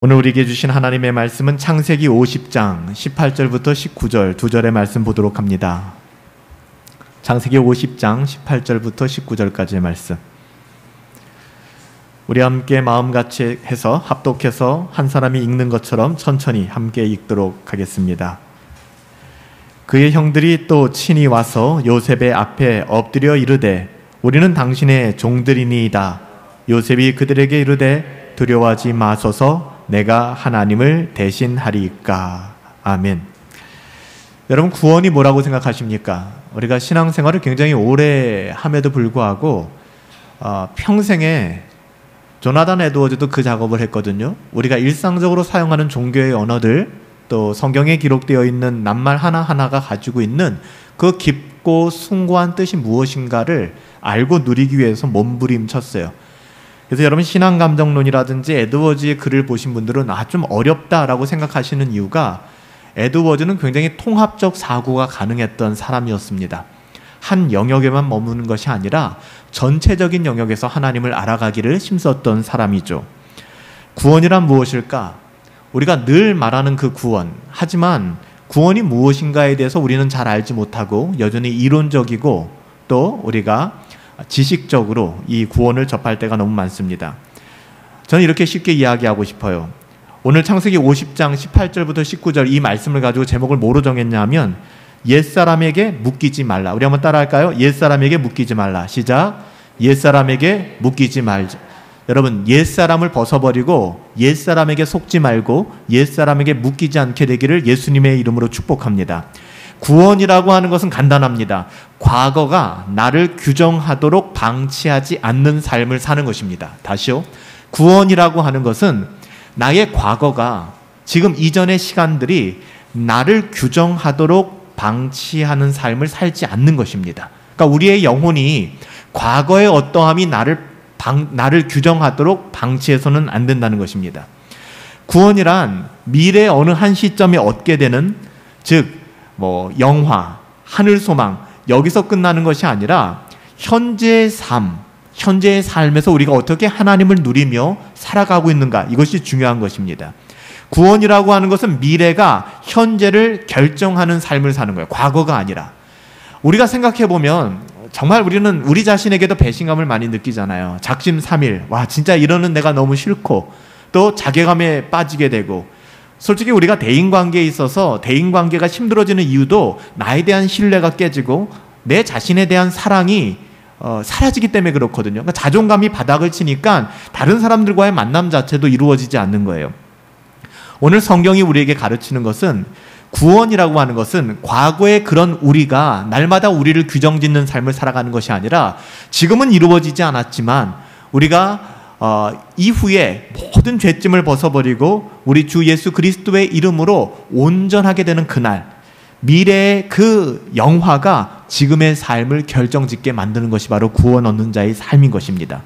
오늘 우리에게 주신 하나님의 말씀은 창세기 50장 18절부터 19절 두 절의 말씀 보도록 합니다. 창세기 50장 18절부터 19절까지의 말씀. 우리 함께 마음같이 해서 합독해서 한 사람이 읽는 것처럼 천천히 함께 읽도록 하겠습니다. 그의 형들이 또 친히 와서 요셉의 앞에 엎드려 이르되 우리는 당신의 종들이니이다. 요셉이 그들에게 이르되 두려워하지 마소서 내가 하나님을 대신하리이까. 아멘. 여러분, 구원이 뭐라고 생각하십니까? 우리가 신앙생활을 굉장히 오래 함에도 불구하고 평생에 조나단 에드워즈도 그 작업을 했거든요. 우리가 일상적으로 사용하는 종교의 언어들, 또 성경에 기록되어 있는 낱말 하나하나가 가지고 있는 그 깊고 숭고한 뜻이 무엇인가를 알고 누리기 위해서 몸부림쳤어요. 그래서 여러분, 신앙감정론이라든지 에드워즈의 글을 보신 분들은 좀 어렵다라고 생각하시는 이유가 에드워즈는 굉장히 통합적 사고가 가능했던 사람이었습니다. 한 영역에만 머무는 것이 아니라 전체적인 영역에서 하나님을 알아가기를 힘썼던 사람이죠. 구원이란 무엇일까? 우리가 늘 말하는 그 구원, 하지만 구원이 무엇인가에 대해서 우리는 잘 알지 못하고 여전히 이론적이고 또 우리가 지식적으로 이 구원을 접할 때가 너무 많습니다. 저는 이렇게 쉽게 이야기하고 싶어요. 오늘 창세기 50장 18절부터 19절 이 말씀을 가지고 제목을 뭐로 정했냐면 옛사람에게 묶이지 말라. 우리 한번 따라할까요? 옛사람에게 묶이지 말라. 시작. 옛사람에게 묶이지 말자. 여러분, 옛사람을 벗어버리고 옛사람에게 속지 말고 옛사람에게 묶이지 않게 되기를 예수님의 이름으로 축복합니다. 구원이라고 하는 것은 간단합니다. 과거가 나를 규정하도록 방치하지 않는 삶을 사는 것입니다. 다시요. 구원이라고 하는 것은 나의 과거가 지금 이전의 시간들이 나를 규정하도록 방치하는 삶을 살지 않는 것입니다. 그러니까 우리의 영혼이 과거의 어떠함이 나를 규정하도록 방치해서는 안 된다는 것입니다. 구원이란 미래의 어느 한 시점에 얻게 되는, 즉 영화, 하늘 소망, 여기서 끝나는 것이 아니라 현재의 삶에서 우리가 어떻게 하나님을 누리며 살아가고 있는가, 이것이 중요한 것입니다. 구원이라고 하는 것은 미래가 현재를 결정하는 삶을 사는 거예요. 과거가 아니라. 우리가 생각해보면 정말 우리는 우리 자신에게도 배신감을 많이 느끼잖아요. 작심삼일, 와 진짜 이러는 내가 너무 싫고, 또 자괴감에 빠지게 되고, 솔직히 우리가 대인관계에 있어서 대인관계가 힘들어지는 이유도 나에 대한 신뢰가 깨지고 내 자신에 대한 사랑이 사라지기 때문에 그렇거든요. 그러니까 자존감이 바닥을 치니까 다른 사람들과의 만남 자체도 이루어지지 않는 거예요. 오늘 성경이 우리에게 가르치는 것은 구원이라고 하는 것은 과거의 그런 우리가 날마다 우리를 규정짓는 삶을 살아가는 것이 아니라 지금은 이루어지지 않았지만 우리가 이후에 모든 죄짐을 벗어버리고 우리 주 예수 그리스도의 이름으로 온전하게 되는 그날, 미래의 그 영화가 지금의 삶을 결정짓게 만드는 것이 바로 구원 얻는 자의 삶인 것입니다.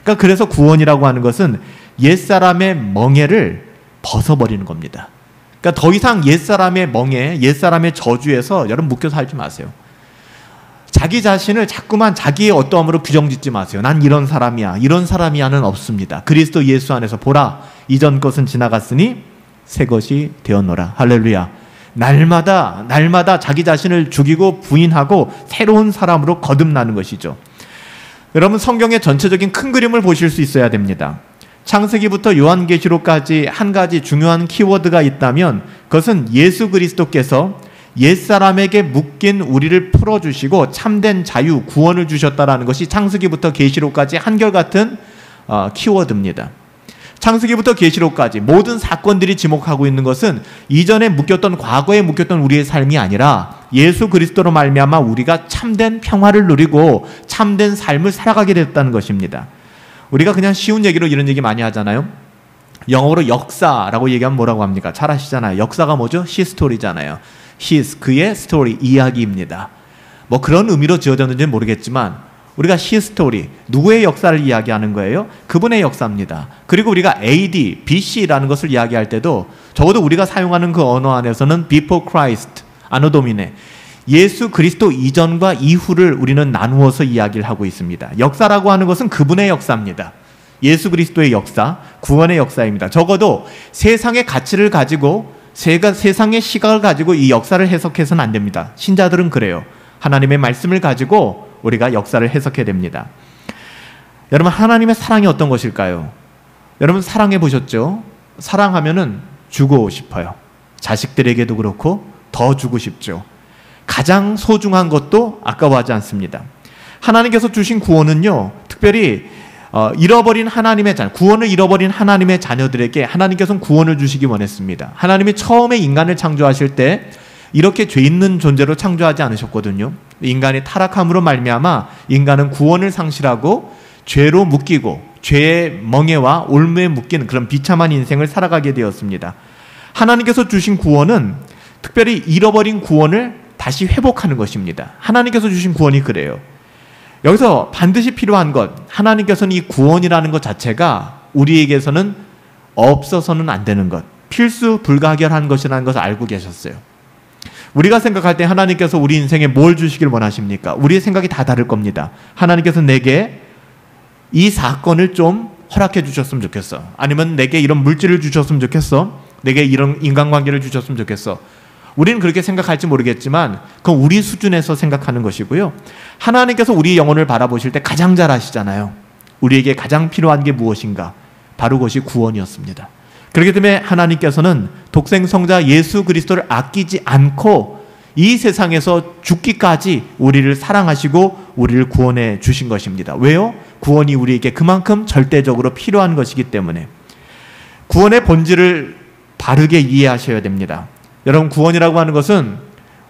그러니까 그래서 구원이라고 하는 것은 옛사람의 멍에를 벗어버리는 겁니다. 그러니까 더 이상 옛사람의 멍에, 옛사람의 저주에서 여러분 묶여 살지 마세요. 자기 자신을 자꾸만 자기의 어떠함으로 규정짓지 마세요. 난 이런 사람이야는 없습니다. 그리스도 예수 안에서 보라, 이전 것은 지나갔으니 새 것이 되었노라. 할렐루야. 날마다 자기 자신을 죽이고 부인하고 새로운 사람으로 거듭나는 것이죠. 여러분, 성경의 전체적인 큰 그림을 보실 수 있어야 됩니다. 창세기부터 요한계시록까지 한 가지 중요한 키워드가 있다면 그것은 예수 그리스도께서 옛사람에게 묶인 우리를 풀어주시고 참된 자유, 구원을 주셨다라는 것이 창세기부터 계시록까지 한결같은 키워드입니다. 창세기부터 계시록까지 모든 사건들이 지목하고 있는 것은 이전에 묶였던, 과거에 묶였던 우리의 삶이 아니라 예수 그리스도로 말미암아 우리가 참된 평화를 누리고 참된 삶을 살아가게 됐다는 것입니다. 우리가 그냥 쉬운 얘기로 이런 얘기 많이 하잖아요. 영어로 역사라고 얘기하면 뭐라고 합니까? 잘 아시잖아요. 역사가 뭐죠? 히스토리잖아요. 그의 스토리, 이야기입니다. 뭐 그런 의미로 지어졌는지는 모르겠지만 우리가 히스토리, 누구의 역사를 이야기하는 거예요? 그분의 역사입니다. 그리고 우리가 AD, BC라는 것을 이야기할 때도 적어도 우리가 사용하는 그 언어 안에서는 Before Christ, 아노 도미네, 예수 그리스도 이전과 이후를 우리는 나누어서 이야기를 하고 있습니다. 역사라고 하는 것은 그분의 역사입니다. 예수 그리스도의 역사, 구원의 역사입니다. 적어도 세상의 가치를 가지고 세상의 시각을 가지고 이 역사를 해석해서는 안 됩니다. 신자들은 그래요. 하나님의 말씀을 가지고 우리가 역사를 해석해야 됩니다. 여러분, 하나님의 사랑이 어떤 것일까요? 여러분 사랑해 보셨죠? 사랑하면은 주고 싶어요. 자식들에게도 그렇고 더 주고 싶죠. 가장 소중한 것도 아까워하지 않습니다. 하나님께서 주신 구원은요, 특별히 잃어버린 하나님의 구원을 잃어버린 하나님의 자녀들에게 하나님께서는 구원을 주시기 원했습니다. 하나님이 처음에 인간을 창조하실 때 이렇게 죄 있는 존재로 창조하지 않으셨거든요. 인간이 타락함으로 말미암아 인간은 구원을 상실하고 죄로 묶이고 죄의 멍에와 올무에 묶이는 그런 비참한 인생을 살아가게 되었습니다. 하나님께서 주신 구원은 특별히 잃어버린 구원을 다시 회복하는 것입니다. 하나님께서 주신 구원이 그래요. 여기서 반드시 필요한 것, 하나님께서는 이 구원이라는 것 자체가 우리에게서는 없어서는 안 되는 것, 필수 불가결한 것이라는 것을 알고 계셨어요. 우리가 생각할 때 하나님께서 우리 인생에 뭘 주시길 원하십니까? 우리의 생각이 다 다를 겁니다. 하나님께서 내게 이 사건을 좀 허락해 주셨으면 좋겠어. 아니면 내게 이런 물질을 주셨으면 좋겠어. 내게 이런 인간관계를 주셨으면 좋겠어. 우리는 그렇게 생각할지 모르겠지만 그건 우리 수준에서 생각하는 것이고요. 하나님께서 우리 영혼을 바라보실 때 가장 잘 아시잖아요. 우리에게 가장 필요한 게 무엇인가? 바로 그것이 구원이었습니다. 그렇기 때문에 하나님께서는 독생성자 예수 그리스도를 아끼지 않고 이 세상에서 죽기까지 우리를 사랑하시고 우리를 구원해 주신 것입니다. 왜요? 구원이 우리에게 그만큼 절대적으로 필요한 것이기 때문에. 구원의 본질을 바르게 이해하셔야 됩니다. 여러분, 구원이라고 하는 것은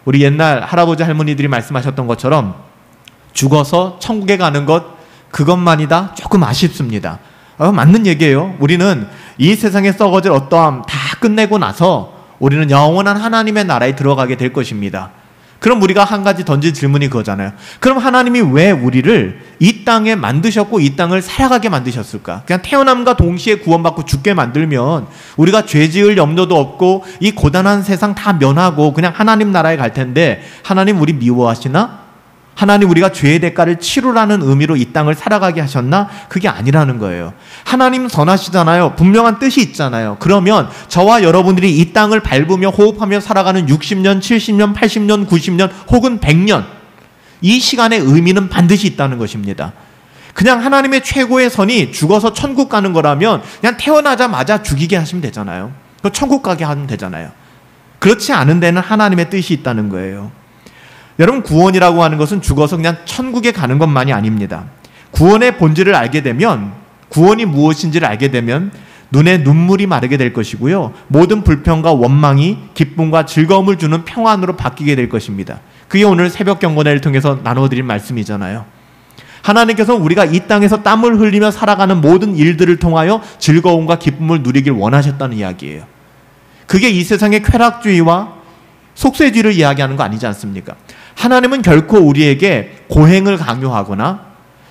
우리 옛날 할아버지 할머니들이 말씀하셨던 것처럼 죽어서 천국에 가는 것, 그것만이다? 조금 아쉽습니다. 맞는 얘기예요. 우리는 이 세상에 썩어질 어떠함 다 끝내고 나서 우리는 영원한 하나님의 나라에 들어가게 될 것입니다. 그럼 우리가 한 가지 던진 질문이 그거잖아요. 그럼 하나님이 왜 우리를 이 땅에 만드셨고 이 땅을 살아가게 만드셨을까? 그냥 태어남과 동시에 구원받고 죽게 만들면 우리가 죄 지을 염려도 없고 이 고단한 세상 다 면하고 그냥 하나님 나라에 갈 텐데 하나님 우리 미워하시나? 하나님 우리가 죄의 대가를 치르라는 의미로 이 땅을 살아가게 하셨나? 그게 아니라는 거예요. 하나님 선하시잖아요. 분명한 뜻이 있잖아요. 그러면 저와 여러분들이 이 땅을 밟으며 호흡하며 살아가는 60년, 70년, 80년, 90년 혹은 100년, 이 시간의 의미는 반드시 있다는 것입니다. 그냥 하나님의 최고의 선이 죽어서 천국 가는 거라면 그냥 태어나자마자 죽이게 하시면 되잖아요. 천국 가게 하면 되잖아요. 그렇지 않은 데는 하나님의 뜻이 있다는 거예요. 여러분, 구원이라고 하는 것은 죽어서 그냥 천국에 가는 것만이 아닙니다. 구원의 본질을 알게 되면, 구원이 무엇인지를 알게 되면 눈에 눈물이 마르게 될 것이고요. 모든 불평과 원망이 기쁨과 즐거움을 주는 평안으로 바뀌게 될 것입니다. 그게 오늘 새벽 경건회를 통해서 나눠드린 말씀이잖아요. 하나님께서 우리가 이 땅에서 땀을 흘리며 살아가는 모든 일들을 통하여 즐거움과 기쁨을 누리길 원하셨다는 이야기예요. 그게 이 세상의 쾌락주의와 속세주의를 이야기하는 거 아니지 않습니까? 하나님은 결코 우리에게 고행을 강요하거나,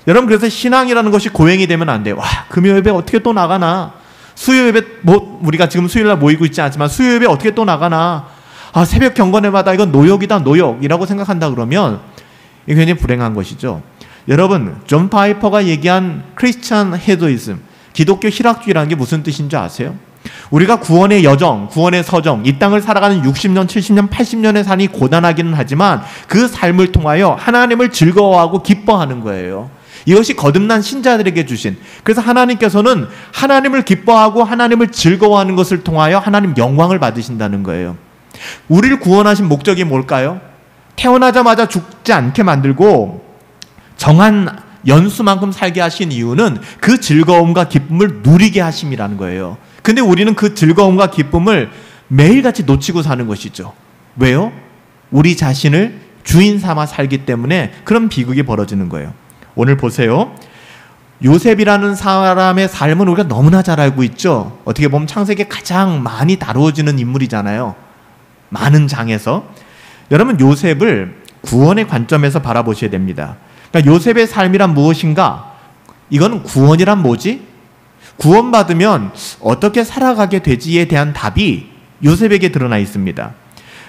여러분 그래서 신앙이라는 것이 고행이 되면 안 돼요. 와, 금요 예배 어떻게 또 나가나? 수요 예배 우리가 지금 수요일날 모이고 있지 않지만 수요 예배 어떻게 또 나가나? 아, 새벽 경건회마다 이건 노역이다, 노역이라고 생각한다 그러면 이게 굉장히 불행한 것이죠. 여러분, 존 파이퍼가 얘기한 크리스찬 헤도이즘, 기독교 희락주의라는 게 무슨 뜻인 줄 아세요? 우리가 구원의 여정, 구원의 서정, 이 땅을 살아가는 60년, 70년, 80년의 삶이 고단하기는 하지만 그 삶을 통하여 하나님을 즐거워하고 기뻐하는 거예요. 이것이 거듭난 신자들에게 주신, 그래서 하나님께서는 하나님을 기뻐하고 하나님을 즐거워하는 것을 통하여 하나님 영광을 받으신다는 거예요. 우리를 구원하신 목적이 뭘까요? 태어나자마자 죽지 않게 만들고 정한 연수만큼 살게 하신 이유는 그 즐거움과 기쁨을 누리게 하심이라는 거예요. 근데 우리는 그 즐거움과 기쁨을 매일같이 놓치고 사는 것이죠. 왜요? 우리 자신을 주인 삼아 살기 때문에 그런 비극이 벌어지는 거예요. 오늘 보세요. 요셉이라는 사람의 삶은 우리가 너무나 잘 알고 있죠. 어떻게 보면 창세기에 가장 많이 다루어지는 인물이잖아요. 많은 장에서. 여러분, 요셉을 구원의 관점에서 바라보셔야 됩니다. 그러니까 요셉의 삶이란 무엇인가? 이건 구원이란 뭐지? 구원받으면 어떻게 살아가게 되지에 대한 답이 요셉에게 드러나 있습니다.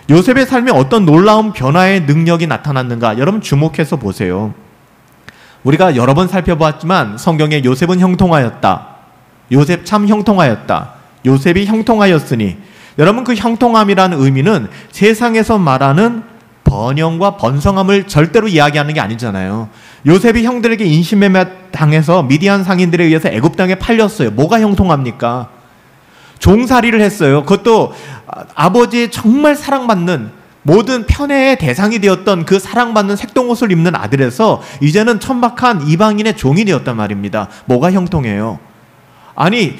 요셉의 삶에 어떤 놀라운 변화의 능력이 나타났는가? 여러분 주목해서 보세요. 우리가 여러 번 살펴보았지만 성경에 요셉은 형통하였다. 요셉 참 형통하였다. 요셉이 형통하였으니, 여러분 그 형통함이라는 의미는 세상에서 말하는 번영과 번성함을 절대로 이야기하는 게 아니잖아요. 요셉이 형들에게 인신매매 당해서 미디안 상인들에 의해서 애굽 땅에 팔렸어요. 뭐가 형통합니까? 종살이를 했어요. 그것도 아버지의 정말 사랑받는, 모든 편애의 대상이 되었던 그 사랑받는 색동옷을 입는 아들에서 이제는 천박한 이방인의 종이 되었단 말입니다. 뭐가 형통해요? 아니,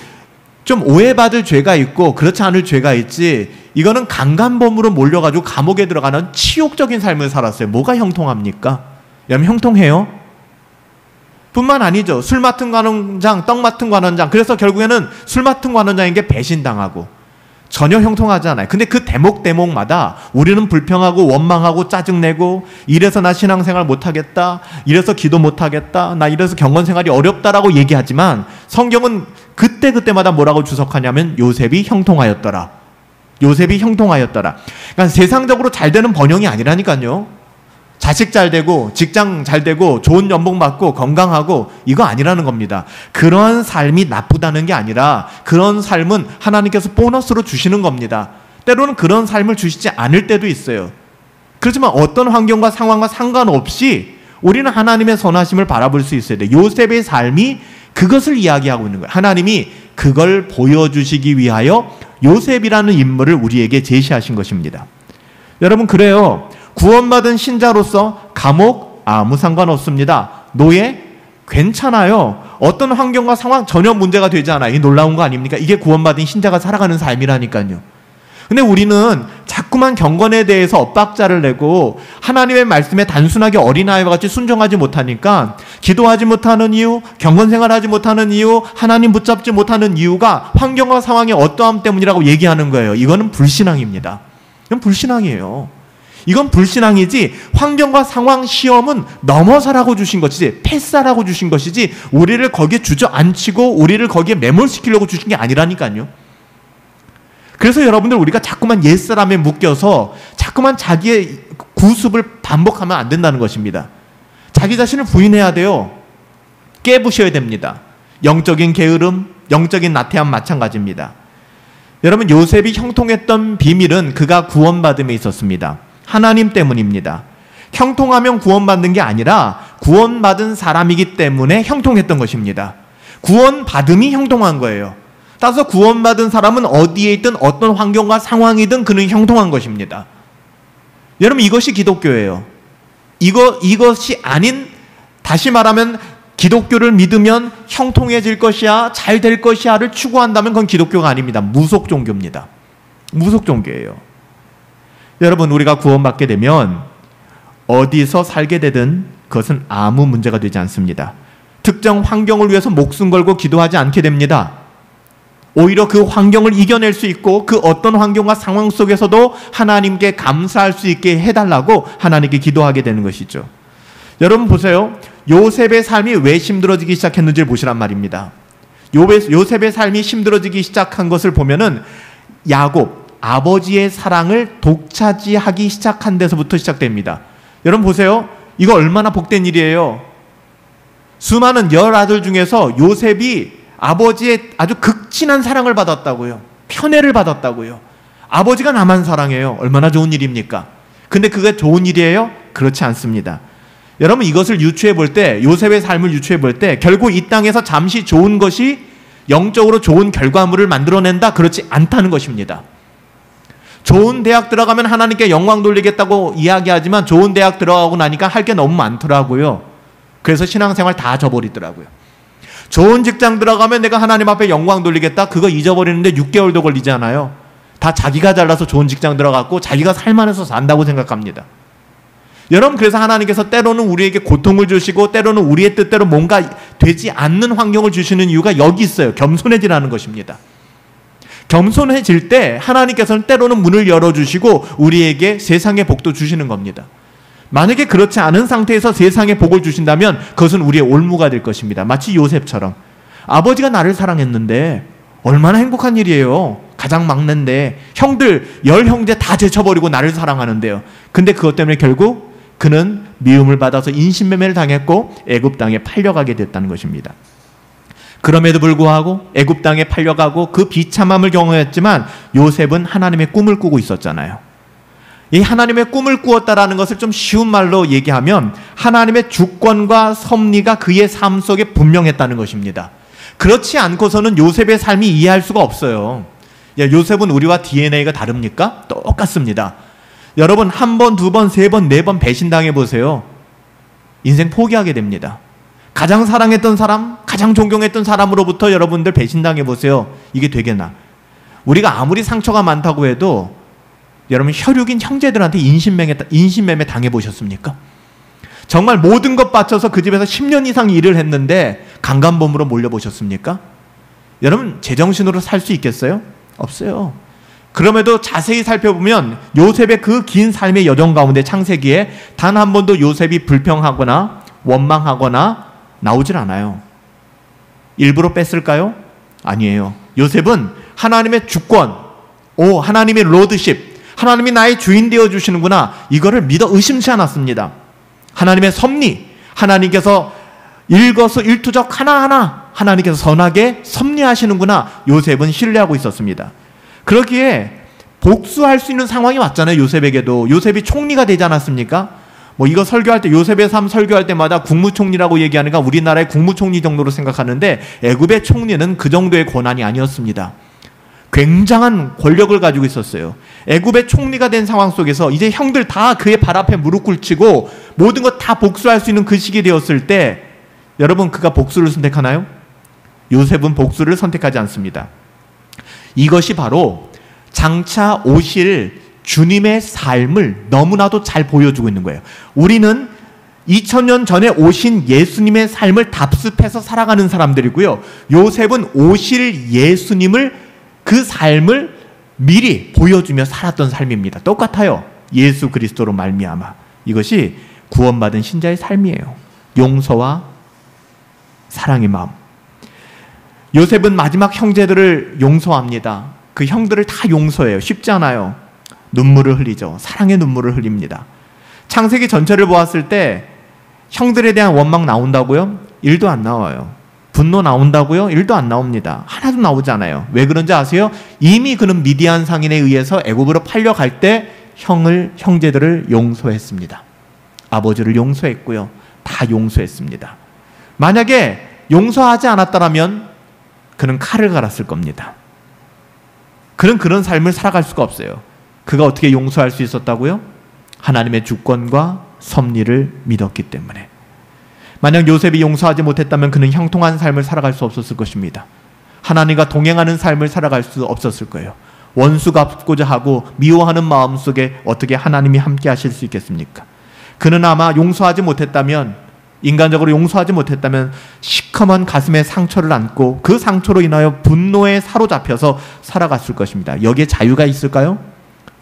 좀 오해받을 죄가 있고 그렇지 않을 죄가 있지, 이거는 강간범으로 몰려가지고 감옥에 들어가는 치욕적인 삶을 살았어요. 뭐가 형통합니까? 여러분, 형통해요? 뿐만 아니죠. 술 맡은 관원장, 떡 맡은 관원장. 그래서 결국에는 술 맡은 관원장에게 배신당하고, 전혀 형통하지 않아요. 근데 그 대목마다 우리는 불평하고 원망하고 짜증내고, 이래서 나 신앙생활 못하겠다, 이래서 기도 못하겠다, 나 이래서 경건생활이 어렵다라고 얘기하지만 성경은 그때마다 뭐라고 주석하냐면 요셉이 형통하였더라. 요셉이 형통하였더라. 그러니까 세상적으로 잘 되는 번영이 아니라니까요. 자식 잘 되고 직장 잘 되고 좋은 연봉 받고 건강하고, 이거 아니라는 겁니다. 그런 삶이 나쁘다는 게 아니라 그런 삶은 하나님께서 보너스로 주시는 겁니다. 때로는 그런 삶을 주시지 않을 때도 있어요. 그렇지만 어떤 환경과 상황과 상관없이 우리는 하나님의 선하심을 바라볼 수 있어야 돼요. 요셉의 삶이 그것을 이야기하고 있는 거예요. 하나님이 그걸 보여주시기 위하여 요셉이라는 인물을 우리에게 제시하신 것입니다. 여러분, 그래요. 구원받은 신자로서 감옥 아무 상관없습니다. 노예 괜찮아요. 어떤 환경과 상황 전혀 문제가 되지 않아요. 이게 놀라운 거 아닙니까? 이게 구원받은 신자가 살아가는 삶이라니까요. 근데 우리는 자꾸만 경건에 대해서 엇박자를 내고 하나님의 말씀에 단순하게 어린아이와 같이 순종하지 못하니까, 기도하지 못하는 이유, 경건생활하지 못하는 이유, 하나님 붙잡지 못하는 이유가 환경과 상황의 어떠함 때문이라고 얘기하는 거예요. 이거는 불신앙입니다. 이건 불신앙이에요. 이건 불신앙이지, 환경과 상황, 시험은 넘어서라고 주신 것이지, 패스하라고 주신 것이지, 우리를 거기에 주저앉히고 우리를 거기에 매몰시키려고 주신 게 아니라니까요. 그래서 여러분들, 우리가 자꾸만 옛사람에 묶여서 자꾸만 자기의 구습을 반복하면 안 된다는 것입니다. 자기 자신을 부인해야 돼요. 깨부셔야 됩니다. 영적인 게으름, 영적인 나태함 마찬가지입니다. 여러분, 요셉이 형통했던 비밀은 그가 구원받음에 있었습니다. 하나님 때문입니다. 형통하면 구원받는 게 아니라 구원받은 사람이기 때문에 형통했던 것입니다. 구원받음이 형통한 거예요. 따라서 구원받은 사람은 어디에 있든 어떤 환경과 상황이든 그는 형통한 것입니다. 여러분, 이것이 기독교예요. 이것이 아닌, 다시 말하면 기독교를 믿으면 형통해질 것이야, 잘 될 것이야를 추구한다면 그건 기독교가 아닙니다. 무속 종교입니다. 무속 종교예요. 여러분, 우리가 구원받게 되면 어디서 살게 되든 그것은 아무 문제가 되지 않습니다. 특정 환경을 위해서 목숨 걸고 기도하지 않게 됩니다. 오히려 그 환경을 이겨낼 수 있고 그 어떤 환경과 상황 속에서도 하나님께 감사할 수 있게 해달라고 하나님께 기도하게 되는 것이죠. 여러분 보세요. 요셉의 삶이 왜 힘들어지기 시작했는지를 보시란 말입니다. 요셉의 삶이 힘들어지기 시작한 것을 보면은 야곱, 아버지의 사랑을 독차지하기 시작한 데서부터 시작됩니다. 여러분 보세요. 이거 얼마나 복된 일이에요. 수많은 10아들 중에서 요셉이 아버지의 아주 극진한 사랑을 받았다고요. 편애를 받았다고요. 아버지가 나만 사랑해요. 얼마나 좋은 일입니까? 근데 그게 좋은 일이에요? 그렇지 않습니다. 여러분, 이것을 유추해 볼 때, 요셉의 삶을 유추해 볼 때 결국 이 땅에서 잠시 좋은 것이 영적으로 좋은 결과물을 만들어낸다? 그렇지 않다는 것입니다. 좋은 대학 들어가면 하나님께 영광 돌리겠다고 이야기하지만 좋은 대학 들어가고 나니까 할 게 너무 많더라고요. 그래서 신앙생활 다 저버리더라고요. 좋은 직장 들어가면 내가 하나님 앞에 영광 돌리겠다, 그거 잊어버리는데 6개월도 걸리잖아요. 다 자기가 잘나서 좋은 직장 들어갔고 자기가 살만해서 산다고 생각합니다. 여러분, 그래서 하나님께서 때로는 우리에게 고통을 주시고 때로는 우리의 뜻대로 뭔가 되지 않는 환경을 주시는 이유가 여기 있어요. 겸손해지라는 것입니다. 겸손해질 때 하나님께서는 때로는 문을 열어주시고 우리에게 세상의 복도 주시는 겁니다. 만약에 그렇지 않은 상태에서 세상의 복을 주신다면 그것은 우리의 올무가 될 것입니다. 마치 요셉처럼 아버지가 나를 사랑했는데 얼마나 행복한 일이에요. 가장 막내인데 형들 10형제 다 제쳐버리고 나를 사랑하는데요. 근데 그것 때문에 결국 그는 미움을 받아서 인신매매를 당했고 애굽 땅에 팔려가게 됐다는 것입니다. 그럼에도 불구하고 애굽 땅에 팔려가고 그 비참함을 경험했지만 요셉은 하나님의 꿈을 꾸고 있었잖아요. 이 하나님의 꿈을 꾸었다라는 것을 좀 쉬운 말로 얘기하면 하나님의 주권과 섭리가 그의 삶 속에 분명했다는 것입니다. 그렇지 않고서는 요셉의 삶이 이해할 수가 없어요. 요셉은 우리와 DNA가 다릅니까? 똑같습니다. 여러분 한 번, 두 번, 세 번, 네 번 배신당해 보세요. 인생 포기하게 됩니다. 가장 사랑했던 사람, 가장 존경했던 사람으로부터 여러분들 배신당해 보세요. 이게 되겠나? 우리가 아무리 상처가 많다고 해도 여러분 혈육인 형제들한테 인신매매 당해보셨습니까? 정말 모든 것 바쳐서 그 집에서 10년 이상 일을 했는데 강간범으로 몰려보셨습니까? 여러분 제정신으로 살 수 있겠어요? 없어요. 그럼에도 자세히 살펴보면 요셉의 그 긴 삶의 여정 가운데 창세기에 단 한 번도 요셉이 불평하거나 원망하거나 나오질 않아요. 일부러 뺐을까요? 아니에요. 요셉은 하나님의 주권, 하나님의 로드십, 하나님이 나의 주인 되어주시는구나, 이거를 믿어 의심치 않았습니다. 하나님의 섭리, 하나님께서 일거수일투족 하나하나 하나님께서 선하게 섭리하시는구나, 요셉은 신뢰하고 있었습니다. 그러기에 복수할 수 있는 상황이 왔잖아요. 요셉에게도. 요셉이 총리가 되지 않았습니까? 이거 설교할 때, 요셉의 삶 설교할 때마다 국무총리라고 얘기하니까 우리나라의 국무총리 정도로 생각하는데 애굽의 총리는 그 정도의 권한이 아니었습니다. 굉장한 권력을 가지고 있었어요. 애굽의 총리가 된 상황 속에서 이제 형들 다 그의 발 앞에 무릎 꿇히고 모든 것 다 복수할 수 있는 그 시기 되었을 때 여러분 그가 복수를 선택하나요? 요셉은 복수를 선택하지 않습니다. 이것이 바로 장차 오실 주님의 삶을 너무나도 잘 보여주고 있는 거예요. 우리는 2000년 전에 오신 예수님의 삶을 답습해서 살아가는 사람들이고요. 요셉은 오실 예수님을 그 삶을 미리 보여주며 살았던 삶입니다. 똑같아요. 예수 그리스도로 말미암아. 이것이 구원받은 신자의 삶이에요. 용서와 사랑의 마음. 요셉은 마지막 형제들을 용서합니다. 그 형들을 다 용서해요. 쉽지 않아요. 눈물을 흘리죠. 사랑의 눈물을 흘립니다. 창세기 전체를 보았을 때 형들에 대한 원망 나온다고요? 1도 안 나와요. 분노 나온다고요? 1도 안 나옵니다. 하나도 나오지 않아요. 왜 그런지 아세요? 이미 그는 미디안 상인에 의해서 애굽으로 팔려갈 때 형제들을 용서했습니다. 아버지를 용서했고요. 다 용서했습니다. 만약에 용서하지 않았다면 그는 칼을 갈았을 겁니다. 그는 그런 삶을 살아갈 수가 없어요. 그가 어떻게 용서할 수 있었다고요? 하나님의 주권과 섭리를 믿었기 때문에. 만약 요셉이 용서하지 못했다면 그는 형통한 삶을 살아갈 수 없었을 것입니다. 하나님과 동행하는 삶을 살아갈 수 없었을 거예요. 원수 갚고자 하고 미워하는 마음속에 어떻게 하나님이 함께 하실 수 있겠습니까? 그는 아마 용서하지 못했다면, 인간적으로 용서하지 못했다면 시커먼 가슴에 상처를 안고 그 상처로 인하여 분노에 사로잡혀서 살아갔을 것입니다. 여기에 자유가 있을까요?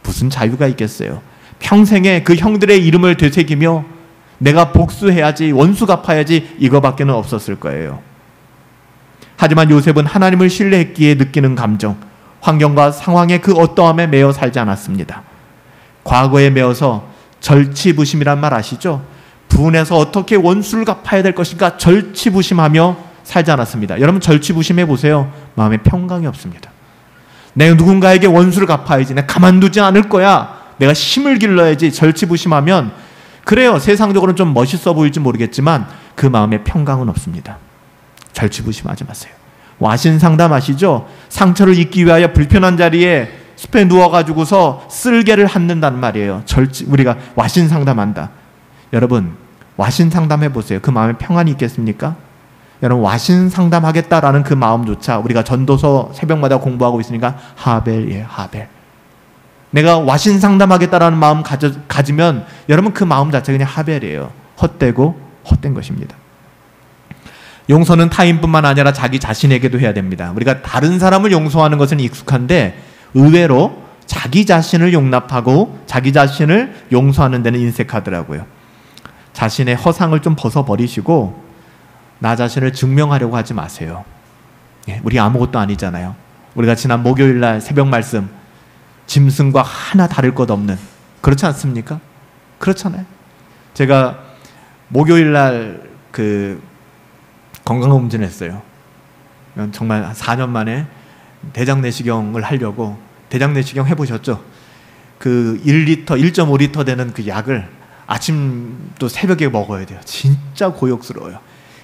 무슨 자유가 있겠어요? 평생에 그 형들의 이름을 되새기며 내가 복수해야지, 원수 갚아야지, 이거밖에는 없었을 거예요. 하지만 요셉은 하나님을 신뢰했기에 느끼는 감정, 환경과 상황의 그 어떠함에 매여 살지 않았습니다. 과거에 매여서 절치부심이란 말 아시죠? 분해서 어떻게 원수를 갚아야 될 것인가 절치부심하며 살지 않았습니다. 여러분 절치부심해 보세요. 마음에 평강이 없습니다. 내가 누군가에게 원수를 갚아야지, 내가 가만두지 않을 거야, 내가 힘을 길러야지, 절치부심하면 그래요. 세상적으로는 좀 멋있어 보일지 모르겠지만 그 마음에 평강은 없습니다. 절치부심하지 마세요. 와신 상담하시죠? 상처를 잊기 위하여 불편한 자리에 숲에 누워가지고서 쓸개를 핥는다는 말이에요. 우리가 와신 상담한다. 여러분 와신 상담해 보세요. 그 마음에 평안이 있겠습니까? 여러분 와신 상담하겠다라는 그 마음조차, 우리가 전도서 새벽마다 공부하고 있으니까 하벨이에요. 하벨. 내가 와신 상담하겠다라는 마음 가지면 여러분 그 마음 자체가 그냥 하벨이에요. 헛되고 헛된 것입니다. 용서는 타인뿐만 아니라 자기 자신에게도 해야 됩니다. 우리가 다른 사람을 용서하는 것은 익숙한데 의외로 자기 자신을 용납하고 자기 자신을 용서하는 데는 인색하더라고요. 자신의 허상을 좀 벗어버리시고 나 자신을 증명하려고 하지 마세요. 우리 아무것도 아니잖아요. 우리가 지난 목요일날 새벽 말씀, 짐승과 하나 다를 것 없는, 그렇지 않습니까? 그렇잖아요. 제가 목요일 날 그 건강검진을 했어요. 정말 한 4년 만에 대장내시경을 하려고. 대장내시경 해보셨죠? 그 1리터, 1.5리터 되는 그 약을 아침 또 새벽에 먹어야 돼요. 진짜 고역스러워요.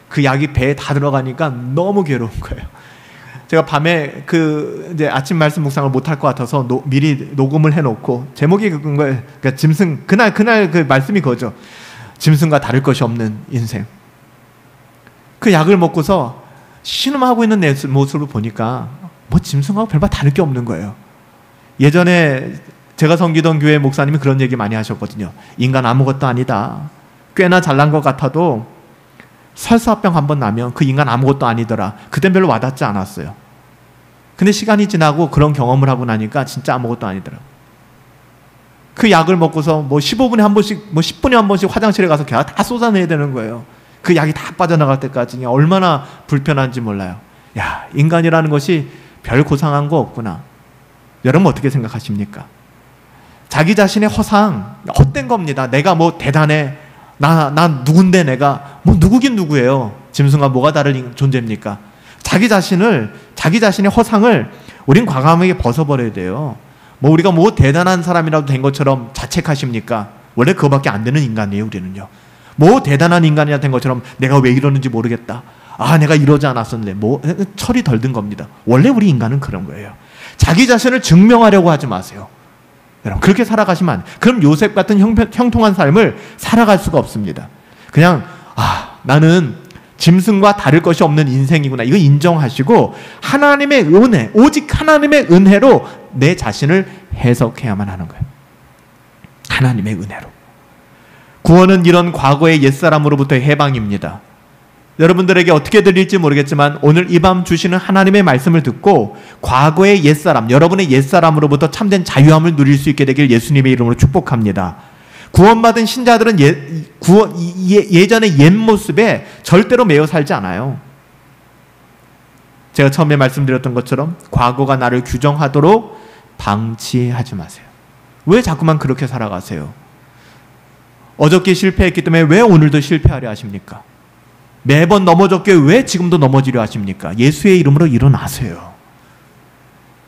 그 약이 배에 다 들어가니까 너무 괴로운 거예요. 제가 밤에 그 이제 아침 말씀 묵상을 못할 것 같아서 미리 녹음을 해놓고, 제목이 그건 거예요. 그러니까 짐승, 그날 그 말씀이 그거죠. 짐승과 다를 것이 없는 인생. 그 약을 먹고서 신음하고 있는 내 모습을 보니까 뭐 짐승하고 별반 다를 게 없는 거예요. 예전에 제가 섬기던 교회 목사님이 그런 얘기 많이 하셨거든요. 인간 아무것도 아니다. 꽤나 잘난 것 같아도 설사병 한번 나면 그 인간 아무것도 아니더라. 그땐 별로 와닿지 않았어요. 근데 시간이 지나고 그런 경험을 하고 나니까 진짜 아무것도 아니더라. 그 약을 먹고서 뭐 15분에 한 번씩, 뭐 10분에 한 번씩 화장실에 가서 걔가 다 쏟아내야 되는 거예요. 그 약이 다 빠져나갈 때까지 얼마나 불편한지 몰라요. 야, 인간이라는 것이 별 고상한 거 없구나. 여러분 어떻게 생각하십니까? 자기 자신의 허상, 헛된 겁니다. 내가 뭐 대단해. 나 누군데 내가. 뭐 누구긴 누구예요. 짐승과 뭐가 다른 존재입니까? 자기 자신의 허상을 우린 과감하게 벗어버려야 돼요. 뭐 우리가 뭐 대단한 사람이라도 된 것처럼 자책하십니까? 원래 그거밖에 안 되는 인간이에요, 우리는요. 뭐 대단한 인간이라 된 것처럼 내가 왜 이러는지 모르겠다. 아, 내가 이러지 않았었는데. 뭐 철이 덜 든 겁니다. 원래 우리 인간은 그런 거예요. 자기 자신을 증명하려고 하지 마세요. 여러분 그렇게 살아가시면 안 돼요. 그럼 요셉 같은 형통한 삶을 살아갈 수가 없습니다. 그냥 나는 짐승과 다를 것이 없는 인생이구나. 이거 인정하시고 하나님의 은혜, 오직 하나님의 은혜로 내 자신을 해석해야만 하는 거예요. 하나님의 은혜로. 구원은 이런 과거의 옛사람으로부터의 해방입니다. 여러분들에게 어떻게 들릴지 모르겠지만 오늘 이 밤 주시는 하나님의 말씀을 듣고 과거의 옛사람, 여러분의 옛사람으로부터 참된 자유함을 누릴 수 있게 되길 예수님의 이름으로 축복합니다. 구원받은 신자들은 예전의 옛 모습에 절대로 매여 살지 않아요. 제가 처음에 말씀드렸던 것처럼 과거가 나를 규정하도록 방치하지 마세요. 왜 자꾸만 그렇게 살아가세요? 어저께 실패했기 때문에 왜 오늘도 실패하려 하십니까? 매번 넘어졌기에 왜 지금도 넘어지려 하십니까? 예수의 이름으로 일어나세요.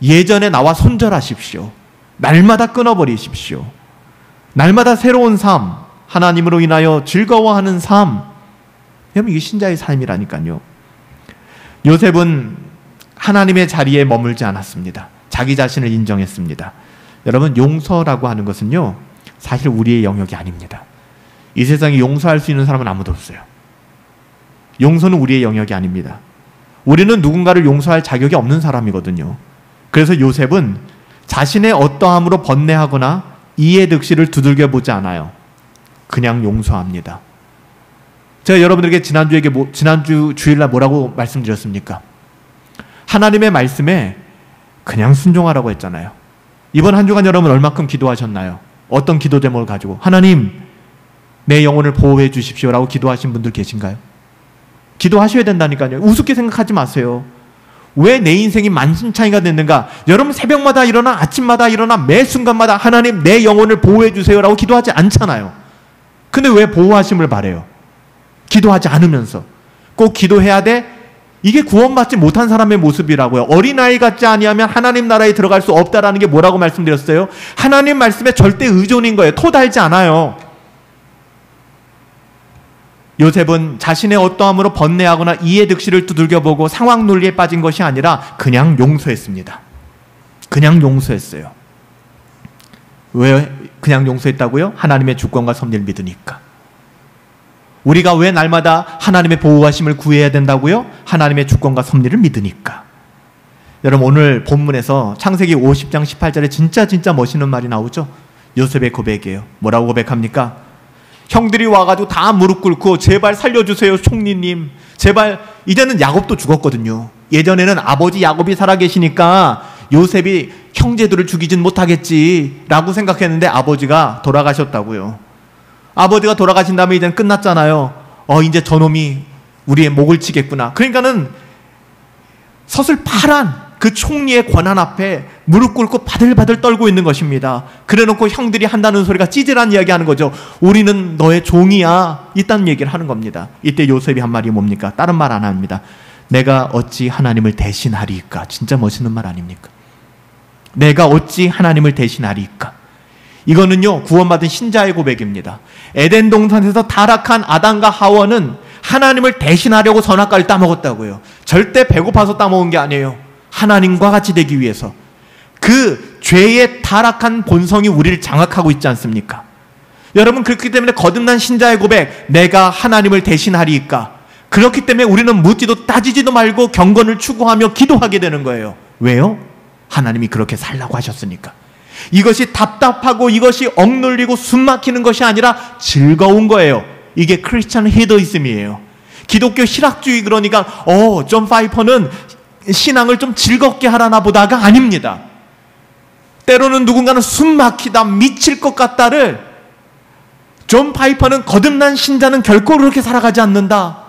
예전에 나와 손절하십시오. 날마다 끊어버리십시오. 날마다 새로운 삶, 하나님으로 인하여 즐거워하는 삶. 여러분 이게 신자의 삶이라니까요. 요셉은 하나님의 자리에 머물지 않았습니다. 자기 자신을 인정했습니다. 여러분 용서라고 하는 것은요 사실 우리의 영역이 아닙니다. 이 세상에 용서할 수 있는 사람은 아무도 없어요. 용서는 우리의 영역이 아닙니다. 우리는 누군가를 용서할 자격이 없는 사람이거든요. 그래서 요셉은 자신의 어떠함으로 번뇌하거나 이해 득실을 두들겨보지 않아요. 그냥 용서합니다. 제가 여러분들에게 지난주 주일날 뭐라고 말씀드렸습니까? 하나님의 말씀에 그냥 순종하라고 했잖아요. 이번 한 주간 여러분 얼마큼 기도하셨나요? 어떤 기도 제목을 가지고 하나님 내 영혼을 보호해 주십시오 라고 기도하신 분들 계신가요? 기도하셔야 된다니까요. 우습게 생각하지 마세요. 왜 내 인생이 만신창이가 됐는가? 여러분 새벽마다 일어나 아침마다 일어나 매 순간마다 하나님 내 영혼을 보호해 주세요 라고 기도하지 않잖아요. 근데 왜 보호하심을 바래요? 기도하지 않으면서. 꼭 기도해야 돼? 이게 구원받지 못한 사람의 모습이라고요. 어린아이 같지 아니하면 하나님 나라에 들어갈 수 없다라는 게 뭐라고 말씀드렸어요? 하나님 말씀에 절대 의존인 거예요. 토 달지 않아요. 요셉은 자신의 어떠함으로 번뇌하거나 이해 득실을 두들겨보고 상황 논리에 빠진 것이 아니라 그냥 용서했습니다. 그냥 용서했어요. 왜 그냥 용서했다고요? 하나님의 주권과 섭리를 믿으니까. 우리가 왜 날마다 하나님의 보호하심을 구해야 된다고요? 하나님의 주권과 섭리를 믿으니까. 여러분 오늘 본문에서 창세기 50장 18절에 진짜 멋있는 말이 나오죠? 요셉의 고백이에요. 뭐라고 고백합니까? 형들이 와가지고 다 무릎 꿇고 제발 살려주세요 총리님. 제발. 이제는 야곱도 죽었거든요. 예전에는 아버지 야곱이 살아계시니까 요셉이 형제들을 죽이진 못하겠지라고 생각했는데 아버지가 돌아가셨다고요. 아버지가 돌아가신 다음에 이제는 끝났잖아요. 이제 저놈이 우리의 목을 치겠구나. 그러니까는 서슬파란 그 총리의 권한 앞에 무릎 꿇고 바들바들 떨고 있는 것입니다. 그래놓고 형들이 한다는 소리가 찌질한 이야기 하는 거죠. 우리는 너의 종이야. 이딴 얘기를 하는 겁니다. 이때 요셉이 한 말이 뭡니까? 다른 말 안 합니다. 내가 어찌 하나님을 대신하리까? 진짜 멋있는 말 아닙니까? 내가 어찌 하나님을 대신하리까? 이거는요, 구원받은 신자의 고백입니다. 에덴 동산에서 타락한 아담과 하와는 하나님을 대신하려고 선악과를 따먹었다고요. 절대 배고파서 따먹은 게 아니에요. 하나님과 같이 되기 위해서. 그 죄의 타락한 본성이 우리를 장악하고 있지 않습니까? 여러분, 그렇기 때문에 거듭난 신자의 고백, 내가 하나님을 대신하리까? 그렇기 때문에 우리는 묻지도 따지지도 말고 경건을 추구하며 기도하게 되는 거예요. 왜요? 하나님이 그렇게 살라고 하셨으니까. 이것이 답답하고 이것이 억눌리고 숨막히는 것이 아니라 즐거운 거예요. 이게 크리스찬 히더이즘이에요. 기독교 실학주의. 그러니까 존 파이퍼는 신앙을 좀 즐겁게 하라나 보다가 아닙니다. 때로는 누군가는 숨막히다, 미칠 것 같다를, 존 파이퍼는 거듭난 신자는 결코 그렇게 살아가지 않는다.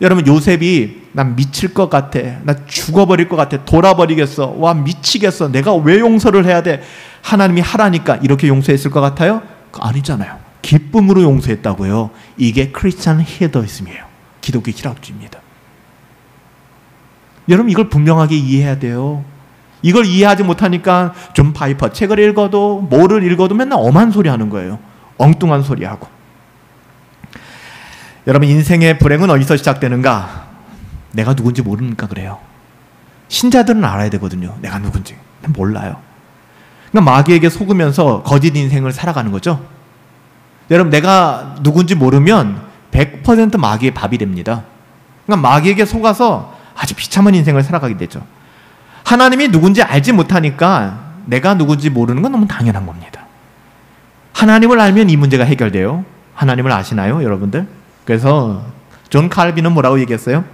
여러분, 요셉이 난 미칠 것 같아, 나 죽어버릴 것 같아, 돌아버리겠어, 와 미치겠어, 내가 왜 용서를 해야 돼? 하나님이 하라니까 이렇게 용서했을 것 같아요? 아니잖아요. 기쁨으로 용서했다고요. 이게 크리스찬 히더이즘이에요. 기독교 실학주의입니다. 여러분, 이걸 분명하게 이해해야 돼요. 이걸 이해하지 못하니까 존 파이퍼 책을 읽어도 뭐를 읽어도 맨날 엄한 소리 하는 거예요. 엉뚱한 소리 하고. 여러분, 인생의 불행은 어디서 시작되는가? 내가 누군지 모르니까 그래요. 신자들은 알아야 되거든요. 내가 누군지. 몰라요. 그러니까 마귀에게 속으면서 거짓 인생을 살아가는 거죠. 여러분, 내가 누군지 모르면 100% 마귀의 밥이 됩니다. 그러니까 마귀에게 속아서 아주 비참한 인생을 살아가게 되죠. 하나님이 누군지 알지 못하니까 내가 누군지 모르는 건 너무 당연한 겁니다. 하나님을 알면 이 문제가 해결돼요. 하나님을 아시나요, 여러분들? 그래서 존 칼빈은 뭐라고 얘기했어요?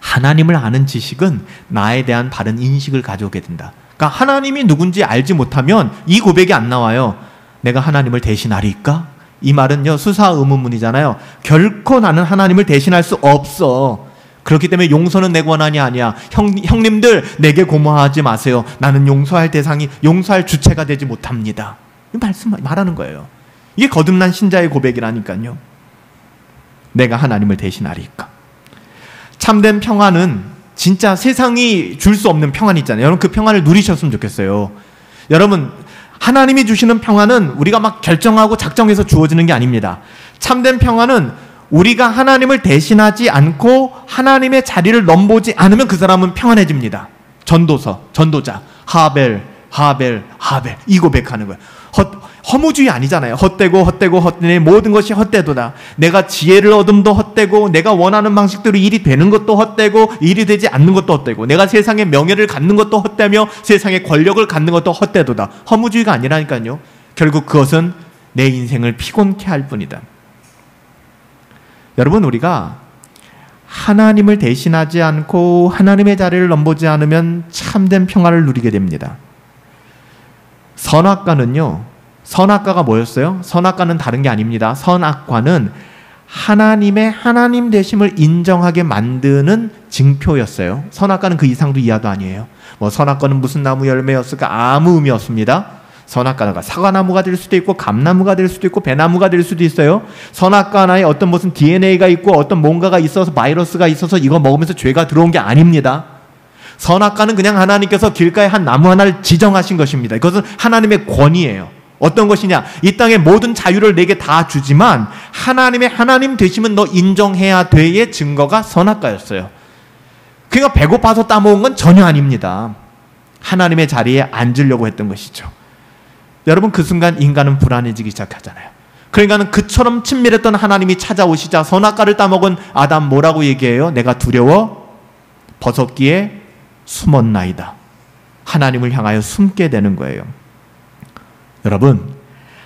하나님을 아는 지식은 나에 대한 바른 인식을 가져오게 된다. 그러니까 하나님이 누군지 알지 못하면 이 고백이 안 나와요. 내가 하나님을 대신하리까? 이 말은요, 수사 의문문이잖아요. 결코 나는 하나님을 대신할 수 없어. 그렇기 때문에 용서는 내 권한이 아니야. 형님들, 내게 고마워하지 마세요. 나는 용서할 대상이, 용서할 주체가 되지 못합니다. 이 말하는 거예요. 이게 거듭난 신자의 고백이라니까요. 내가 하나님을 대신하리까? 참된 평안은 진짜 세상이 줄 수 없는 평안이 있잖아요. 여러분, 그 평안을 누리셨으면 좋겠어요. 여러분, 하나님이 주시는 평안은 우리가 막 결정하고 작정해서 주어지는 게 아닙니다. 참된 평안은 우리가 하나님을 대신하지 않고 하나님의 자리를 넘보지 않으면 그 사람은 평안해집니다. 전도자 하벨 이 고백하는 거예요. 허무주의 아니잖아요. 헛되고 헛되니 모든 것이 헛되도다. 내가 지혜를 얻음도 헛되고, 내가 원하는 방식대로 일이 되는 것도 헛되고, 일이 되지 않는 것도 헛되고, 내가 세상의 명예를 갖는 것도 헛되며 세상의 권력을 갖는 것도 헛되도다. 허무주의가 아니라니까요. 결국 그것은 내 인생을 피곤케 할 뿐이다. 여러분, 우리가 하나님을 대신하지 않고 하나님의 자리를 넘보지 않으면 참된 평안을 누리게 됩니다. 선악과가 뭐였어요? 선악과는 다른 게 아닙니다. 선악과는 하나님의 하나님 되심을 인정하게 만드는 징표였어요. 선악과는 그 이상도 이하도 아니에요. 선악과는 무슨 나무 열매였을까? 아무 의미 없습니다. 선악과가 사과나무가 될 수도 있고, 감나무가 될 수도 있고, 배나무가 될 수도 있어요. 선악과 하나에 어떤 무슨 DNA가 있고 어떤 뭔가가 있어서, 바이러스가 있어서 이거 먹으면서 죄가 들어온 게 아닙니다. 선악과는 그냥 하나님께서 길가에 한 나무 하나를 지정하신 것입니다. 이것은 하나님의 권위예요. 어떤 것이냐? 이 땅의 모든 자유를 내게 다 주지만 하나님의 하나님 되심은 너 인정해야 돼의 증거가 선악과였어요. 그러니까 배고파서 따먹은 건 전혀 아닙니다. 하나님의 자리에 앉으려고 했던 것이죠. 여러분, 그 순간 인간은 불안해지기 시작하잖아요. 그러니까 그처럼 친밀했던 하나님이 찾아오시자 선악과를 따먹은 아담 뭐라고 얘기해요? 내가 두려워 버섯기에 숨었나이다. 하나님을 향하여 숨게 되는 거예요. 여러분,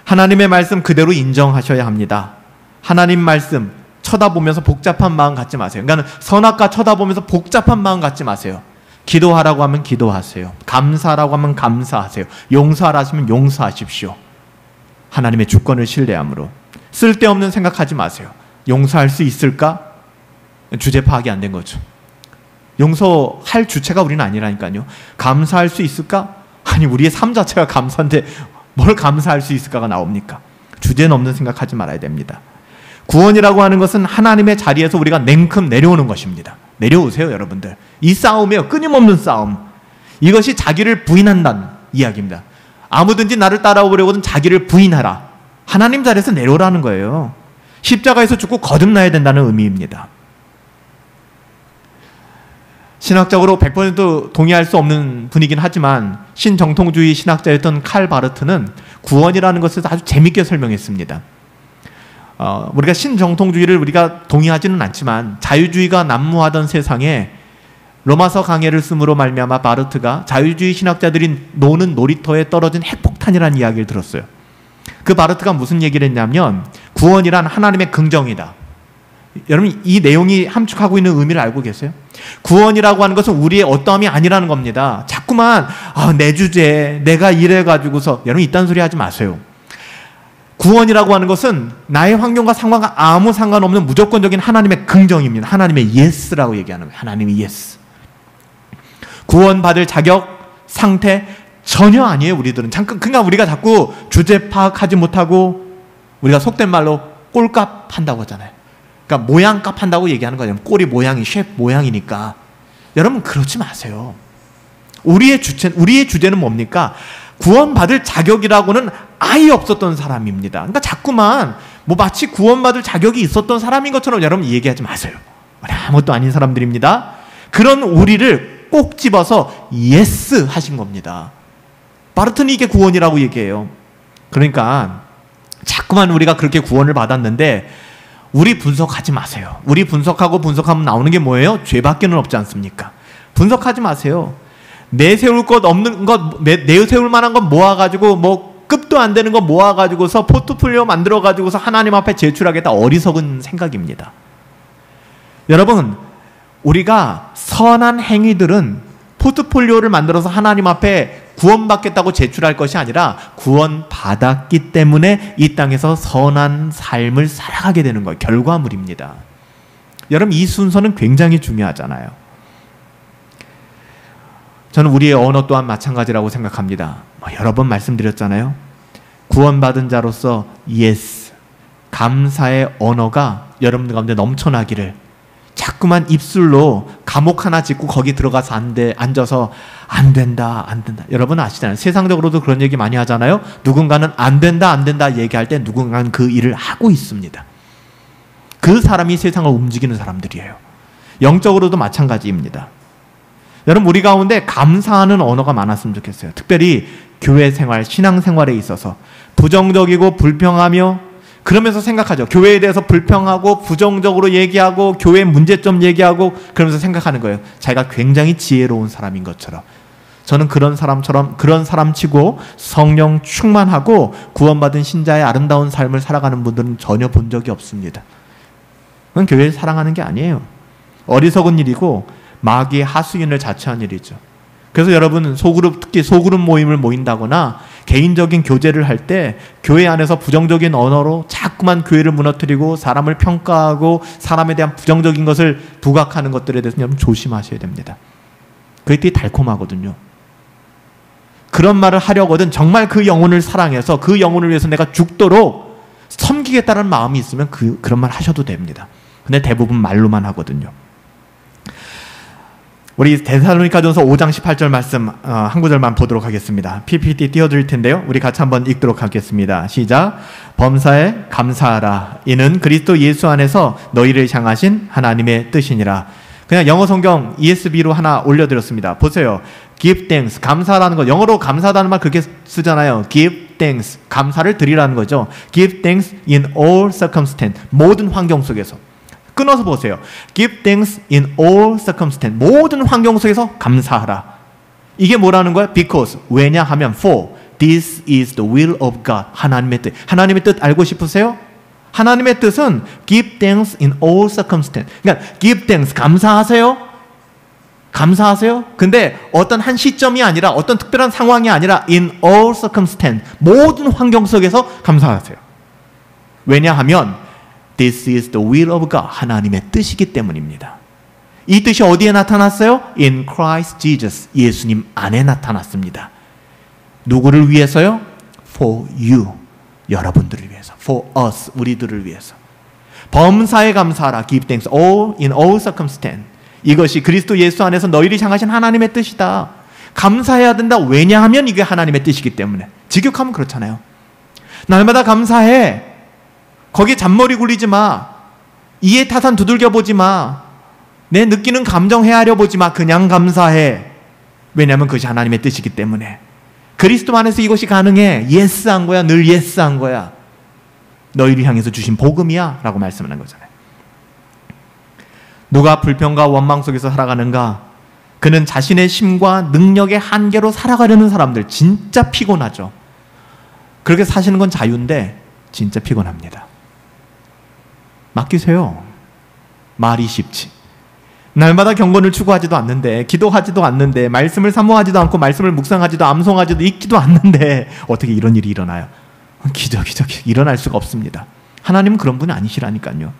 하나님의 말씀 그대로 인정하셔야 합니다. 하나님 말씀 쳐다보면서 복잡한 마음 갖지 마세요. 그러니까 선악과 쳐다보면서 복잡한 마음 갖지 마세요. 기도하라고 하면 기도하세요. 감사하라고 하면 감사하세요. 용서하라 하시면 용서하십시오. 하나님의 주권을 신뢰함으로. 쓸데없는 생각하지 마세요. 용서할 수 있을까? 주제 파악이 안 된 거죠. 용서할 주체가 우리는 아니라니까요. 감사할 수 있을까? 아니, 우리의 삶 자체가 감사인데 뭘 감사할 수 있을까가 나옵니까? 주제 넘는 생각하지 말아야 됩니다. 구원이라고 하는 것은 하나님의 자리에서 우리가 냉큼 내려오는 것입니다. 내려오세요, 여러분들. 이 싸움이에요. 끊임없는 싸움. 이것이 자기를 부인한다는 이야기입니다. 아무든지 나를 따라오려거든 자기를 부인하라. 하나님 자리에서 내려오라는 거예요. 십자가에서 죽고 거듭나야 된다는 의미입니다. 신학적으로 100% 동의할 수 없는 분이긴 하지만 신정통주의 신학자였던 칼 바르트는 구원이라는 것을 아주 재밌게 설명했습니다. 우리가 신정통주의를 우리가 동의하지는 않지만 자유주의가 난무하던 세상에 로마서 강해를 쓰므로 말미암아 바르트가 자유주의 신학자들이 노는 놀이터에 떨어진 핵폭탄이라는 이야기를 들었어요. 그 바르트가 무슨 얘기를 했냐면 구원이란 하나님의 긍정이다. 여러분, 이 내용이 함축하고 있는 의미를 알고 계세요? 구원이라고 하는 것은 우리의 어떠함이 아니라는 겁니다. 자꾸만 내 주제, 내가 이래가지고서, 여러분 이딴 소리 하지 마세요. 구원이라고 하는 것은 나의 환경과 상황과 아무 상관없는 무조건적인 하나님의 긍정입니다. 하나님의 예스라고 얘기하는 거예요. 하나님의 예스. 구원받을 자격, 상태 전혀 아니에요. 우리들은 그러니까 우리가 자꾸 주제 파악하지 못하고 우리가 속된 말로 꼴값 한다고 하잖아요. 그러니까 모양값 한다고 얘기하는 거예요. 꼴이 모양이 쉐프 모양이니까. 여러분 그러지 마세요. 우리의 주제는 뭡니까? 구원받을 자격이라고는 아예 없었던 사람입니다. 그러니까 자꾸만 마치 구원받을 자격이 있었던 사람인 것처럼 여러분 얘기하지 마세요. 아무것도 아닌 사람들입니다. 그런 우리를 꼭 집어서 예스 하신 겁니다. 바르트는 이게 구원이라고 얘기해요. 그러니까 자꾸만 우리가 그렇게 구원을 받았는데 우리 분석하지 마세요. 우리 분석하면 나오는 게 뭐예요? 죄밖에는 없지 않습니까? 분석하지 마세요. 내세울 것 없는 것, 내세울 만한 것 모아가지고 급도 안 되는 거 모아가지고서 포트폴리오 만들어가지고서 하나님 앞에 제출하겠다. 어리석은 생각입니다. 여러분, 우리가 선한 행위들은 포트폴리오를 만들어서 하나님 앞에 구원받겠다고 제출할 것이 아니라 구원받았기 때문에 이 땅에서 선한 삶을 살아가게 되는 거예요. 결과물입니다. 여러분 이 순서는 굉장히 중요하잖아요. 저는 우리의 언어 또한 마찬가지라고 생각합니다. 여러 번 말씀드렸잖아요. 구원받은 자로서 yes, 감사의 언어가 여러분들 가운데 넘쳐나기를, 자꾸만 입술로 감옥 하나 짓고 거기 들어가서 앉아서 안 된다. 여러분 아시잖아요. 세상적으로도 그런 얘기 많이 하잖아요. 누군가는 안 된다 얘기할 때 누군가는 그 일을 하고 있습니다. 그 사람이 세상을 움직이는 사람들이에요. 영적으로도 마찬가지입니다. 여러분 우리 가운데 감사하는 언어가 많았으면 좋겠어요. 특별히 교회 생활, 신앙 생활에 있어서 부정적이고 불평하며 그러면서 생각하죠. 교회에 대해서 불평하고 부정적으로 얘기하고 교회 문제점 얘기하고 그러면서 생각하는 거예요. 자기가 굉장히 지혜로운 사람인 것처럼. 저는 그런 사람 치고 성령 충만하고 구원받은 신자의 아름다운 삶을 살아가는 분들은 전혀 본 적이 없습니다. 그건 교회를 사랑하는 게 아니에요. 어리석은 일이고 마귀의 하수인을 자처한 일이죠. 그래서 여러분 특히 소그룹 모임을 모인다거나 개인적인 교제를 할 때 교회 안에서 부정적인 언어로 자꾸만 교회를 무너뜨리고 사람을 평가하고 사람에 대한 부정적인 것을 부각하는 것들에 대해서 여러분 조심하셔야 됩니다. 그게 되게 달콤하거든요. 그런 말을 하려거든 정말 그 영혼을 사랑해서 그 영혼을 위해서 내가 죽도록 섬기겠다는 마음이 있으면 그런 말 하셔도 됩니다. 근데 대부분 말로만 하거든요. 우리 데살로니가전서 5장 18절 말씀 한 구절만 보도록 하겠습니다. PPT 띄워드릴 텐데요. 우리 같이 한번 읽도록 하겠습니다. 시작. 범사에 감사하라. 이는 그리스도 예수 안에서 너희를 향하신 하나님의 뜻이니라. 그냥 영어 성경 ESV로 하나 올려드렸습니다. 보세요. Give thanks. 감사라는 거. 영어로 감사하다는 말 그렇게 쓰잖아요. Give thanks. 감사를 드리라는 거죠. Give thanks in all circumstance. 모든 환경 속에서. 끊어서 보세요. Give thanks in all circumstance. 모든 환경 속에서 감사하라. 이게 뭐라는 거야? Because. 왜냐하면 for. This is the will of God. 하나님의 뜻. 하나님의 뜻 알고 싶으세요? 하나님의 뜻은 give thanks in all circumstance. 그러니까 give thanks. 감사하세요. 감사하세요. 근데 어떤 한 시점이 아니라 어떤 특별한 상황이 아니라 in all circumstance. 모든 환경 속에서 감사하세요. 왜냐하면 This is the will of God. 하나님의 뜻이기 때문입니다. 이 뜻이 어디에 나타났어요? In Christ Jesus. 예수님 안에 나타났습니다. 누구를 위해서요? For you. 여러분들을 위해서. For us. 우리들을 위해서. 범사에 감사하라. Give thanks in all circumstance. 이것이 그리스도 예수 안에서 너희를 향하신 하나님의 뜻이다. 감사해야 된다. 왜냐하면 이게 하나님의 뜻이기 때문에. 직역하면 그렇잖아요. 날마다 감사해. 거기에 잔머리 굴리지 마. 이해 타산 두들겨 보지 마. 내 느끼는 감정 헤아려 보지 마. 그냥 감사해. 왜냐하면 그것이 하나님의 뜻이기 때문에. 그리스도 안에서 이것이 가능해. 예스한 거야. 늘 예스한 거야. 너희를 향해서 주신 복음이야 라고 말씀하는 거잖아요. 누가 불평과 원망 속에서 살아가는가? 그는 자신의 힘과 능력의 한계로 살아가려는 사람들 진짜 피곤하죠. 그렇게 사시는 건 자유인데 진짜 피곤합니다. 맡기세요. 말이 쉽지. 날마다 경건을 추구하지도 않는데, 기도하지도 않는데, 말씀을 사모하지도 않고 말씀을 묵상하지도 암송하지도 읽지도 않는데 어떻게 이런 일이 일어나요? 기적이 일어날 수가 없습니다. 하나님은 그런 분이 아니시라니까요.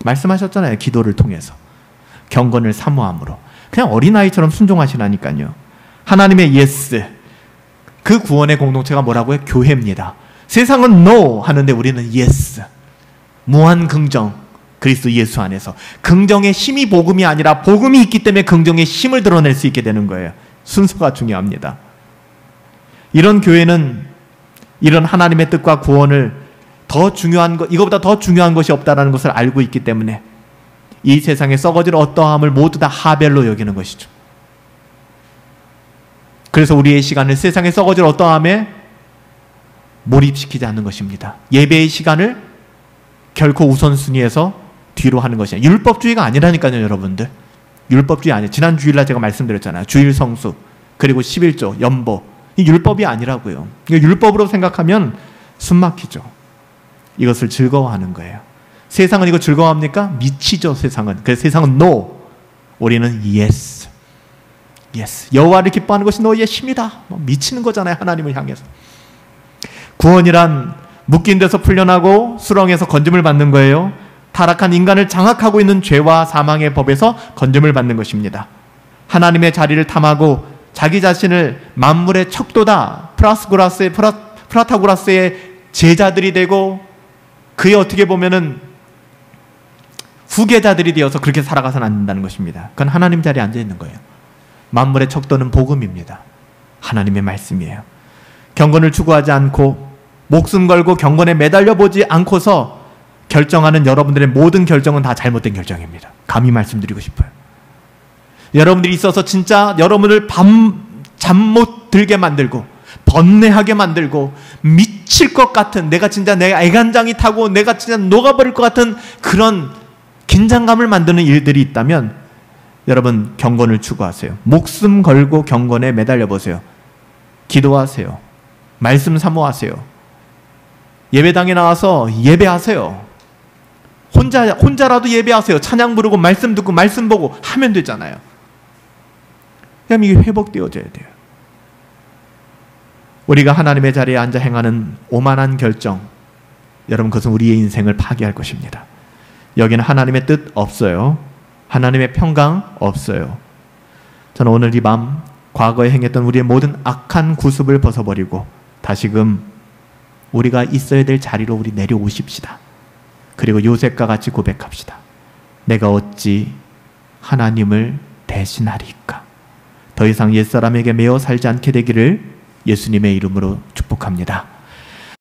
말씀하셨잖아요. 기도를 통해서 경건을 사모함으로. 그냥 어린아이처럼 순종하시라니까요. 하나님의 예스, 그 구원의 공동체가 뭐라고요? 교회입니다. 세상은 no 하는데 우리는 yes. 무한 긍정, 그리스도 예수 안에서. 긍정의 힘이 복음이 아니라 복음이 있기 때문에 긍정의 힘을 드러낼 수 있게 되는 거예요. 순서가 중요합니다. 이런 교회는 이런 하나님의 뜻과 구원을 더 중요한 것, 이거보다 더 중요한 것이 없다는 것을 알고 있기 때문에 이 세상에 썩어질 어떠함을 모두 다 하벨로 여기는 것이죠. 그래서 우리의 시간을 세상에 썩어질 어떠함에 몰입시키지 않는 것입니다. 예배의 시간을 결코 우선순위에서 뒤로 하는 것이 아니에요. 율법주의가 아니라니까요, 여러분들. 율법주의 아니에요. 지난 주일날 제가 말씀드렸잖아요. 주일 성수, 그리고 11조, 연보. 이 율법이 아니라고요. 율법으로 생각하면 숨 막히죠. 이것을 즐거워하는 거예요. 세상은 이거 즐거워합니까? 미치죠, 세상은. 그래서 세상은 no. 우리는 yes. yes. 여호와를 기뻐하는 것이 너희의 힘이다. 미치는 거잖아요, 하나님을 향해서. 구원이란 묶인 데서 풀려나고 수렁에서 건짐을 받는 거예요. 타락한 인간을 장악하고 있는 죄와 사망의 법에서 건짐을 받는 것입니다. 하나님의 자리를 탐하고 자기 자신을 만물의 척도다, 프라타고라스의 제자들이 되고 그의 어떻게 보면은 후계자들이 되어서 그렇게 살아가서는 안 된다는 것입니다. 그건 하나님 자리에 앉아 있는 거예요. 만물의 척도는 복음입니다. 하나님의 말씀이에요. 경건을 추구하지 않고 목숨 걸고 경건에 매달려 보지 않고서 결정하는 여러분들의 모든 결정은 다 잘못된 결정입니다. 감히 말씀드리고 싶어요. 여러분들이 있어서 진짜 여러분을 잠 못 들게 만들고 번뇌하게 만들고 미칠 것 같은, 내가 진짜 내가 애간장이 타고 내가 진짜 녹아버릴 것 같은 그런 긴장감을 만드는 일들이 있다면 여러분 경건을 추구하세요. 목숨 걸고 경건에 매달려 보세요. 기도하세요. 말씀 사모하세요. 예배당에 나와서 예배하세요. 혼자라도 예배하세요. 찬양 부르고 말씀 듣고 말씀 보고 하면 되잖아요. 그럼 이게 회복되어져야 돼요. 우리가 하나님의 자리에 앉아 행하는 오만한 결정, 여러분 그것은 우리의 인생을 파괴할 것입니다. 여기는 하나님의 뜻 없어요. 하나님의 평강 없어요. 저는 오늘 이 밤 과거에 행했던 우리의 모든 악한 구습을 벗어버리고 다시금 우리가 있어야 될 자리로 우리 내려오십시다. 그리고 요셉과 같이 고백합시다. 내가 어찌 하나님을 대신하리까? 더 이상 옛사람에게 매어 살지 않게 되기를 예수님의 이름으로 축복합니다.